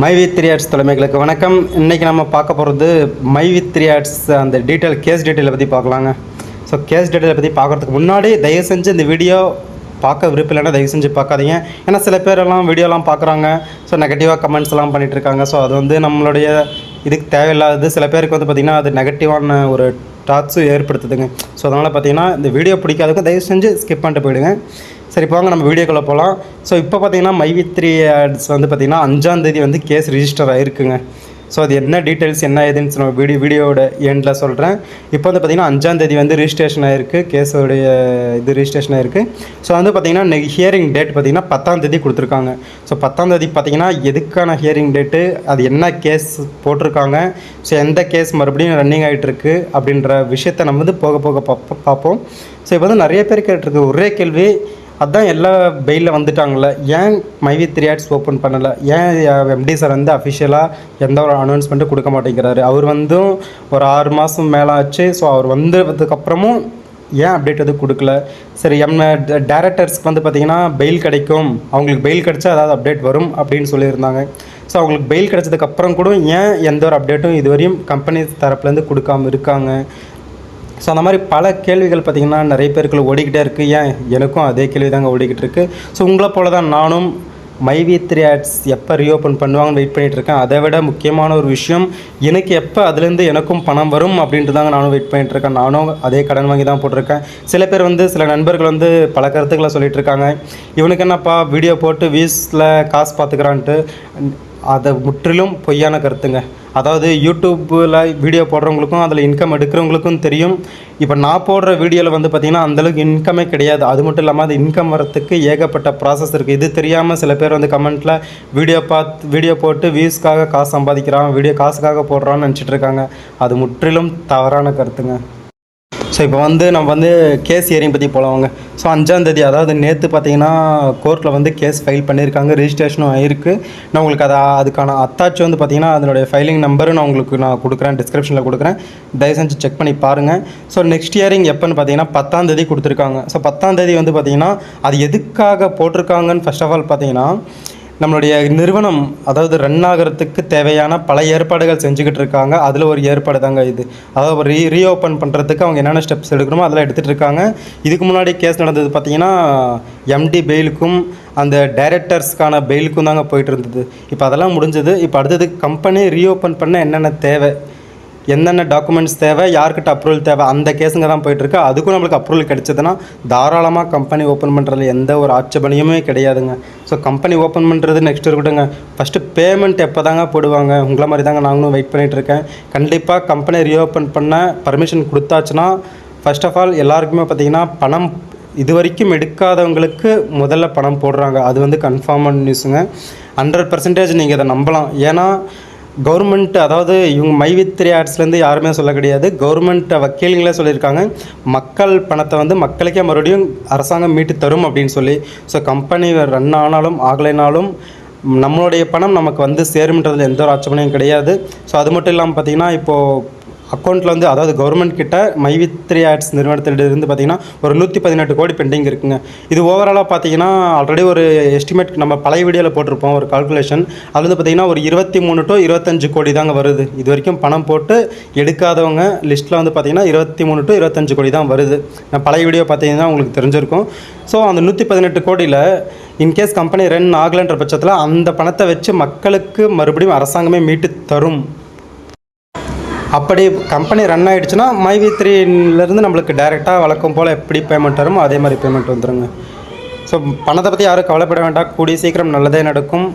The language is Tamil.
மைவி3 தலைமைகளுக்கு வணக்கம். இன்றைக்கி நம்ம பார்க்க போகிறது மைவி3 அந்த கேஸ் டீட்டெயிலை பற்றி பார்க்கலாங்க. ஸோ கேஸ் டீட்டெயிலை பற்றி பார்க்குறதுக்கு முன்னாடி தயவு செஞ்சு இந்த வீடியோ பார்க்க விருப்பம் இல்லைன்னா தயவு செஞ்சு பார்க்காதீங்க. ஏன்னா சில பேரெல்லாம் வீடியோலாம் பார்க்குறாங்க, ஸோ நெகட்டிவாக கமெண்ட்ஸ்லாம் பண்ணிகிட்ருக்காங்க. ஸோ அது நம்மளுடைய இதுக்கு தேவையில்லாதது. சில பேருக்கு பார்த்திங்கன்னா அது நெகட்டிவான ஒரு டாட்ஸும் ஏற்படுத்துதுங்க. ஸோ அதனால் பார்த்திங்கன்னா இந்த வீடியோ பிடிக்காதவங்க தயவு செஞ்சு ஸ்கிப் பண்ணிட்டு போயிடுங்க. சரி, போங்க நம்ம வீடியோக்குள்ளே போகலாம். ஸோ இப்போ பார்த்திங்கன்னா மைவி3 பார்த்திங்கன்னா 5ஆம் தேதி கேஸ் ரிஜிஸ்டர் ஆகிருக்குங்க. ஸோ அது என்ன டீட்டெயில்ஸ் என்ன ஏதுன்னு நம்ம வீடியோவோட எண்டில் சொல்கிறேன். இப்போ பார்த்திங்கன்னா 5ஆம் தேதி ரிஜிஸ்ட்ரேஷன் ஆகிருக்கு, கேஸோடைய ரிஜிஸ்ட்ரேஷன் ஆகிருக்கு. ஸோ பார்த்திங்கன்னா ஹியரிங் டேட் பார்த்திங்கன்னா 10ஆம் தேதி கொடுத்துருக்காங்க. ஸோ 10ஆம் தேதி பார்த்திங்கன்னா எதுக்கான ஹியரிங் டேட்டு, அது என்ன கேஸ் போட்டிருக்காங்க, ஸோ எந்த கேஸ் மறுபடியும் ரன்னிங் ஆகிட்டுருக்கு அப்படின்ற விஷயத்தை நம்ம போக போக பார்ப்போம். ஸோ இப்போ நிறைய பேர் கேட்டிருக்கு ஒரே கேள்வி, அதுதான் எல்லா பெயிலில் வந்துட்டாங்கள, ஏன் மைவி3 ஓப்பன் பண்ணலை, ஏன் எம்டி சார் அஃபிஷியலாக எந்த ஒரு அனௌன்ஸ்மெண்ட்டும் கொடுக்க மாட்டேங்கிறாரு. அவர் ஒரு 6 மாதம் மேலே ஆச்சு. ஸோ அவர் வந்ததுக்கப்புறமும் ஏன் அப்டேட் எதுவும் கொடுக்கல. சரி, டேரக்டர்ஸ்க்கு பார்த்திங்கன்னா பெயில் கிடைக்கும், அவங்களுக்கு பெயில் கிடச்சா அதாவது அப்டேட் வரும் அப்படின்னு சொல்லியிருந்தாங்க. ஸோ அவங்களுக்கு பெயில் கிடச்சதுக்கப்புறம் கூட ஏன் எந்த ஒரு அப்டேட்டும் இதுவரையும் கம்பெனி தரப்புலேருந்து கொடுக்காமல் இருக்காங்க. ஸோ அந்த மாதிரி பல கேள்விகள் பார்த்திங்கன்னா நிறைய பேருக்குள்ள ஓடிக்கிட்டே இருக்குது. ஏன் எனக்கும் அதே கேள்வி தாங்க ஓடிக்கிட்டு இருக்குது. ஸோ உங்களை போல தான் நானும் மைவி3 எப்போ ரீஓப்பன் பண்ணுவாங்கன்னு வெயிட் பண்ணிகிட்ருக்கேன். அதை விட முக்கியமான ஒரு விஷயம், எனக்கு எப்போ அதுலேருந்து எனக்கும் பணம் வரும் அப்படின்ட்டு தாங்க நானும் வெயிட் பண்ணிகிட்ருக்கேன். நானும் அதே கடன் வாங்கி தான் போட்டிருக்கேன். சில பேர் சில நண்பர்கள் பல கருத்துக்களை சொல்லிகிட்டு இருக்காங்க. இவனுக்கு என்னப்பா வீடியோ போட்டு வீஸில் காசு பார்த்துக்கிறான்ட்டு. அதை முற்றிலும் பொய்யான கருத்துங்க. அதாவது யூடியூப்பில் வீடியோ போடுறவங்களுக்கும் அதில் இன்கம் எடுக்கிறவங்களுக்கும் தெரியும். இப்போ நான் போடுற வீடியோவில் பார்த்திங்கன்னா அந்தளவுக்கு இன்கமே கிடையாது. அது மட்டும் இல்லாமல் அது இன்கம் வரத்துக்கு ஏகப்பட்ட ப்ராசஸ் இருக்குது. இது தெரியாமல் சில பேர் கமெண்ட்டில் வீடியோ போட்டு வியூஸ்க்காக காசு சம்பாதிக்கிறான், வீடியோ காசுக்காக போடுறான்னு நினச்சிட்டு இருக்காங்க. அது முற்றிலும் தவறான கருத்துங்க. ஸோ இப்போ நம்ம கேஸ் ஹியரிங் பற்றி போகலாங்க. ஸோ 5ஆம் தேதி, அதாவது நேற்று பார்த்திங்கன்னா கோர்ட்டில் கேஸ் ஃபைல் பண்ணியிருக்காங்க, ரிஜிஸ்ட்ரேஷனும் ஆகிருக்கு. நான் உங்களுக்கு அதுக்கான அத்தாட்சி பார்த்திங்கன்னா அதனுடைய ஃபைலிங் நம்பரும் நான் கொடுக்குறேன், டிஸ்கிரிப்ஷனில் கொடுக்குறேன். தயவு செஞ்சு செக் பண்ணி பாருங்கள். ஸோ நெக்ஸ்ட் ஹியரிங் எப்போன்னு பார்த்திங்கன்னா 10ஆம் தேதி கொடுத்துருக்காங்க. ஸோ 10ஆம் தேதி பார்த்திங்கன்னா அது எதுக்காக போட்டிருக்காங்கன்னு ஃபர்ஸ்ட் ஆஃப் ஆல் பார்த்திங்கன்னா நம்மளுடைய நிறுவனம் அதாவது ரன் ஆகிறதுக்கு தேவையான பல ஏற்பாடுகள் செஞ்சுக்கிட்டு இருக்காங்க. அதில் ஒரு ஏற்பாடு தாங்க இது. அதாவது ரீஓப்பன் பண்ணுறதுக்கு அவங்க என்னென்ன ஸ்டெப்ஸ் எடுக்கணுமோ அதெல்லாம் எடுத்துகிட்டு இருக்காங்க. இதுக்கு முன்னாடி கேஸ் நடந்தது பார்த்திங்கன்னா எம்டி பெயிலுக்கும் அந்த டைரக்டர்ஸ்க்கான பெயிலுக்கும் தாங்க போயிட்டு இருந்தது. இப்போ அதெல்லாம் முடிஞ்சது. இப்போ அடுத்தது கம்பெனி ரீஓப்பன் பண்ண என்னென்ன தேவை, என்னென்ன டாக்குமெண்ட்ஸ் தேவை, யார்கிட்ட அப்ரூவல் தேவை, அந்த கேஸுங்க தான் போயிட்டுருக்கு. அதுக்கும் நம்மளுக்கு அப்ரூவல் கிடைச்சதுன்னா தாராளமாக கம்பெனி ஓப்பன் பண்ணுறதுல எந்த ஒரு ஆட்சேபனையுமே கிடையாதுங்க. ஸோ கம்பெனி ஓப்பன் பண்ணுறது நெக்ஸ்ட் இருக்கட்டுங்க. ஃபஸ்ட்டு பேமெண்ட் எப்போ தாங்க போடுவாங்க, உங்களை மாதிரி தாங்க நாங்களும் வெயிட் பண்ணிகிட்ருக்கேன். கண்டிப்பாக கம்பெனி ரீஓப்பன் பண்ண பர்மிஷன் கொடுத்தாச்சுன்னா ஃபர்ஸ்ட் ஆஃப் ஆல் எல்லாருக்குமே பார்த்திங்கன்னா பணம் இது வரைக்கும் எடுக்காதவங்களுக்கு முதல்ல பணம் போடுறாங்க. அது கன்ஃபார்மான நியூஸுங்க. 100% நீங்கள் இதை நம்பலாம். ஏன்னா கவர்மெண்ட், அதாவது இவங்க மைவி3 யாருமே சொல்ல கிடையாது, கவர்மெண்ட் வக்கீல்களே சொல்லியிருக்காங்க, மக்கள் பணத்தை மக்களுக்கே மறுபடியும் அரசாங்கம் மீட்டு தரும் அப்படின்னு சொல்லி. ஸோ கம்பெனி ரன் ஆனாலும் ஆகலைனாலும் நம்மளுடைய பணம் நமக்கு சேரும்ன்றதுல எந்த ஒரு ஆட்சேபனையும் கிடையாது. ஸோ அது மட்டும் இல்லாமல் பார்த்திங்கன்னா இப்போது அக்கௌண்ட்டில் அதாவது கவர்மெண்ட் கிட்ட மைவி3 நிறுவனத்திலிருந்து பார்த்திங்கன்னா ஒரு 118 கோடி பெண்டிங் இருக்குங்க. இது ஓவராலாக பார்த்திங்கன்னா ஆல்ரெடி ஒரு எஸ்டிமேட் நம்ம பழைய வீடியோவில் போட்டிருப்போம், ஒரு கால்குலேஷன். அது பார்த்திங்கன்னா ஒரு 23 to 25 கோடி தாங்க வருது. இது வரைக்கும் பணம் போட்டு எடுக்காதவங்க லிஸ்ட்டில் பார்த்திங்கன்னா 23 to 25 கோடி தான் வருது. நான் பழைய வீடியோ பார்த்திங்கன்னா உங்களுக்கு தெரிஞ்சிருக்கும். ஸோ அந்த 118 கோடியில் இன்கேஸ் கம்பெனி ரன் ஆகலைன்ற பட்சத்தில் அந்த பணத்தை வச்சு மக்களுக்கு மறுபடியும் அரசாங்கமே மீட்டு தரும். அப்படி கம்பெனி ரன் ஆகிடுச்சுன்னா மைவி3 நம்மளுக்கு டைரெக்டாக வழக்கம் போல் எப்படி பேமெண்ட் வருமோ அதே மாதிரி பேமெண்ட் வந்துடுங்க. ஸோ பணத்தை பற்றி யாரும் கவலைப்பட வேண்டாம், கூடிய சீக்கிரம் நல்லதே நடக்கும்.